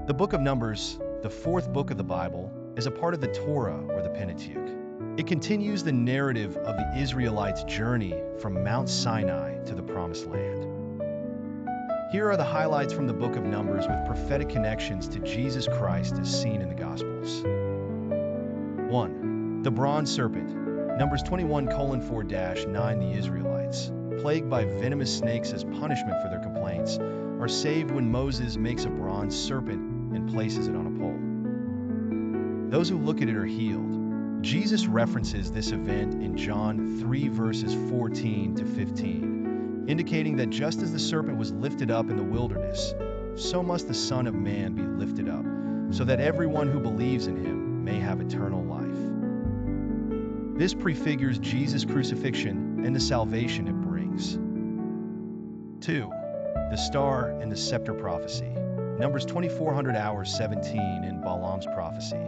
The book of Numbers, the fourth book of the Bible, is a part of the Torah or the Pentateuch. It continues the narrative of the Israelites' journey from Mount Sinai to the Promised Land. Here are the highlights from the book of Numbers with prophetic connections to Jesus Christ as seen in the Gospels. 1. The Bronze Serpent. Numbers 21:4-9. The Israelites, plagued by venomous snakes as punishment for their complaints, are saved when Moses makes a bronze serpent and places it on a pole. Those who look at it are healed. Jesus references this event in John 3 verses 14-15, indicating that just as the serpent was lifted up in the wilderness, so must the Son of Man be lifted up, so that everyone who believes in him may have eternal life. This prefigures Jesus' crucifixion and the salvation it brings. 2. The Star and the Scepter Prophecy. Numbers 24:17 in Balaam's prophecy.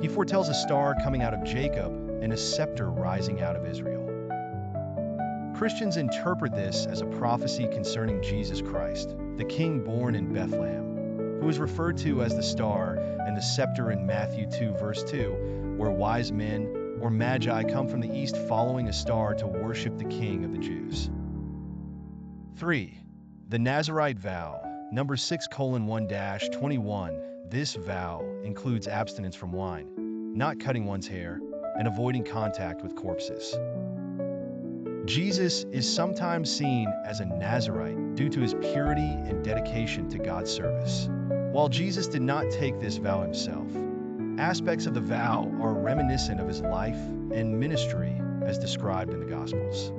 He foretells a star coming out of Jacob and a scepter rising out of Israel. Christians interpret this as a prophecy concerning Jesus Christ, the King born in Bethlehem, who is referred to as the star and the scepter in Matthew 2 verse 2, where wise men or magi come from the east following a star to worship the King of the Jews. 3. The Nazirite Vow. Numbers 6:1-21. This vow includes abstinence from wine, not cutting one's hair, and avoiding contact with corpses. Jesus is sometimes seen as a Nazirite due to his purity and dedication to God's service. While Jesus did not take this vow himself, aspects of the vow are reminiscent of his life and ministry as described in the Gospels.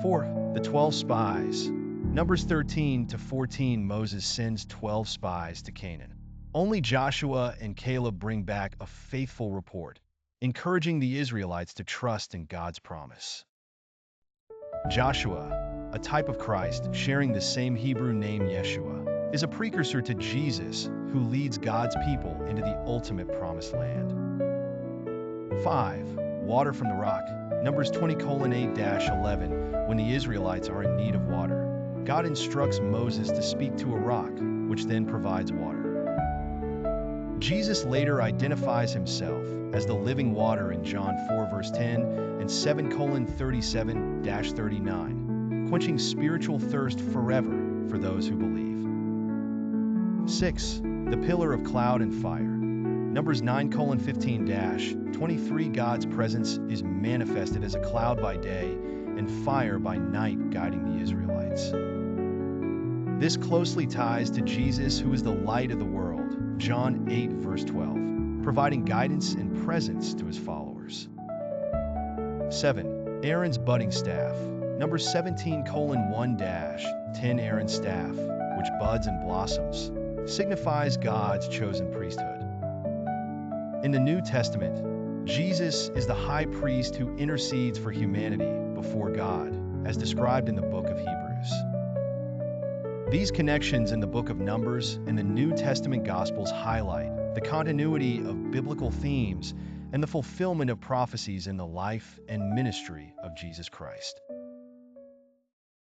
4. The 12 Spies. Numbers 13-14. Moses sends 12 spies to Canaan. Only Joshua and Caleb bring back a faithful report, encouraging the Israelites to trust in God's promise. Joshua, a type of Christ sharing the same Hebrew name Yeshua, is a precursor to Jesus who leads God's people into the ultimate promised land. 5. Water from the rock. Numbers 20:8-11. When the Israelites are in need of water, God instructs Moses to speak to a rock, which then provides water. Jesus later identifies himself as the living water in John 4 verse 10 and 7:37-39, quenching spiritual thirst forever for those who believe. 6. The pillar of cloud and fire. Numbers 9:15-23. God's presence is manifested as a cloud by day and fire by night guiding the Israelites. This closely ties to Jesus, who is the light of the world, John 8 verse 12, providing guidance and presence to his followers. 7. Aaron's budding staff. Numbers 17:1-10. Aaron's staff, which buds and blossoms, signifies God's chosen priesthood. In the New Testament, Jesus is the high priest who intercedes for humanity before God, as described in the book of Hebrews. These connections in the book of Numbers and the New Testament Gospels highlight the continuity of biblical themes and the fulfillment of prophecies in the life and ministry of Jesus Christ.